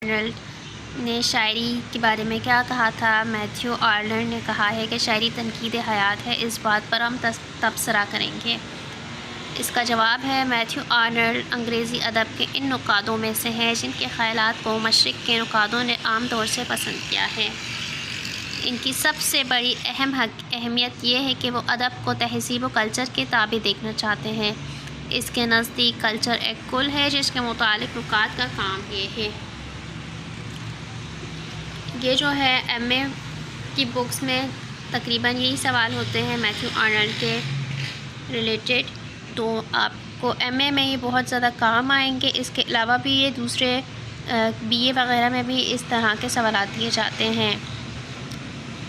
Arnold نے شاعری کے بارے میں کیا کہا تھا؟ میتھیو آرنلڈ نے کہا ہے کہ شاعری تنقید حیات ہے، اس بات پر ہم تبصرہ کریں گے۔ اس کا جواب ہے میتھیو آرنلڈ انگریزی ادب کے ان نقادوں میں سے ہیں جن کے خیالات کو مشرق کے نقادوں نے عام طور سے پسند کیا ہے۔ ان کی سب سے بڑی اہمیت یہ ہے کہ وہ ادب کو تہذیب و کلچر کے تابع دیکھنا چاہتے ہیں۔ اس کے نزدیک کلچر ایک کل ہے جس کے متعلق نقاد کا کام یہ ہے۔ یہ جو ہے ایم اے کی بکس میں تقریباً یہی سوال ہوتے ہیں میتھیو آرنلڈ کے ریلیٹڈ، تو آپ کو ایم اے میں یہ بہت زیادہ کام آئیں گے۔ اس کے علاوہ بھی یہ دوسرے بی اے وغیرہ میں بھی اس طرح کے سوالات دیے جاتے ہیں۔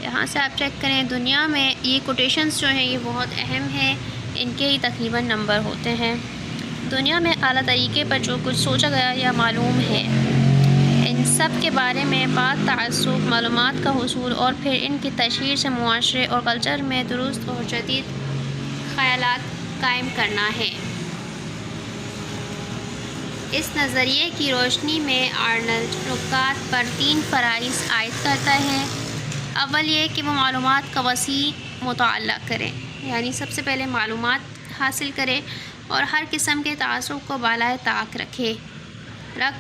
یہاں سے آپ چیک کریں، دنیا میں یہ کوٹیشنز جو ہیں یہ بہت اہم ہیں، ان کے ہی تقریباً نمبر ہوتے ہیں۔ دنیا میں اعلیٰ طریقے پر جو کچھ سوچا گیا یا معلوم ہے، ان سب کے بارے میں بعد تعصب معلومات کا حصول اور پھر ان کی تشہیر سے معاشرے اور کلچر میں درست اور جدید خیالات قائم کرنا ہے۔ اس نظریے کی روشنی میں آرنلڈ نقاد پر 3 فرائض عائد کرتا ہے۔ اول یہ کہ وہ معلومات کا وسیع مطالعہ کریں، یعنی سب سے پہلے معلومات حاصل کرے اور ہر قسم کے تعصب کو بالائے طاق رکھ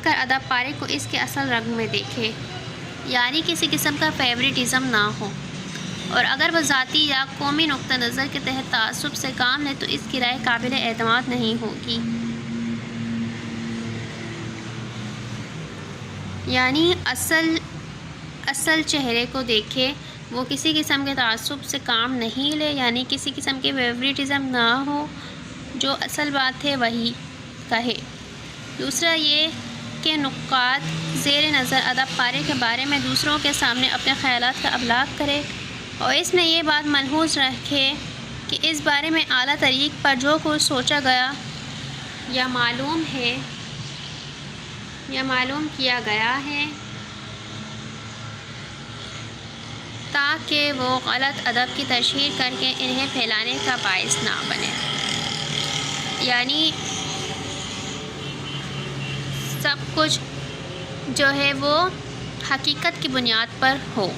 کر ادب پارے کو اس کے اصل رنگ میں دیکھے، یعنی کسی قسم کا فیورٹزم نہ ہو، اور اگر وہ ذاتی یا قومی نقطہ نظر کے تحت تعصب سے کام لے تو اس کی رائے قابل اعتماد نہیں ہوگی۔ یعنی اصل چہرے کو دیکھے، وہ کسی قسم کے تعصب سے کام نہیں لے، یعنی کسی قسم کے فیورٹزم نہ ہو، جو اصل بات ہے وہی کہے۔ دوسرا یہ کہ نقاد زیر نظر ادب پارے کے بارے میں دوسروں کے سامنے اپنے خیالات کا ابلاغ کرے اور اس میں یہ بات ملحوظ رکھے کہ اس بارے میں اعلیٰ طریق پر جو کچھ سوچا گیا یا معلوم کیا گیا ہے، تاکہ وہ غلط ادب کی تشہیر کر کے انہیں پھیلانے کا باعث نہ بنے۔ یعنی سب کچھ جو ہے وہ حقیقت کی بنیاد پر ہو۔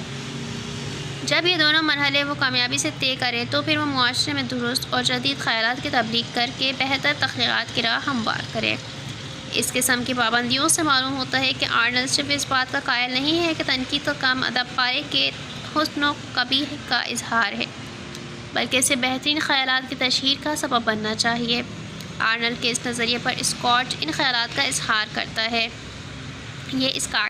جب یہ دونوں مرحلے وہ کامیابی سے طے کرے تو پھر وہ معاشرے میں درست اور جدید خیالات کی تبلیغ کر کے بہتر تخلیقات کی راہ ہموار کرے۔ اس قسم کی پابندیوں سے معلوم ہوتا ہے کہ آرنلڈ صرف اس بات کا قائل نہیں ہے کہ تنقید کا کام ادب پارے کے حسن و قبیح کا اظہار ہے، بلکہ اسے بہترین خیالات کی تشہیر کا سبب بننا چاہیے۔ آرنلڈ کے اس نظریے پر اسکاٹ ان خیالات کا اظہار کرتا ہے۔ یہ اسکاٹ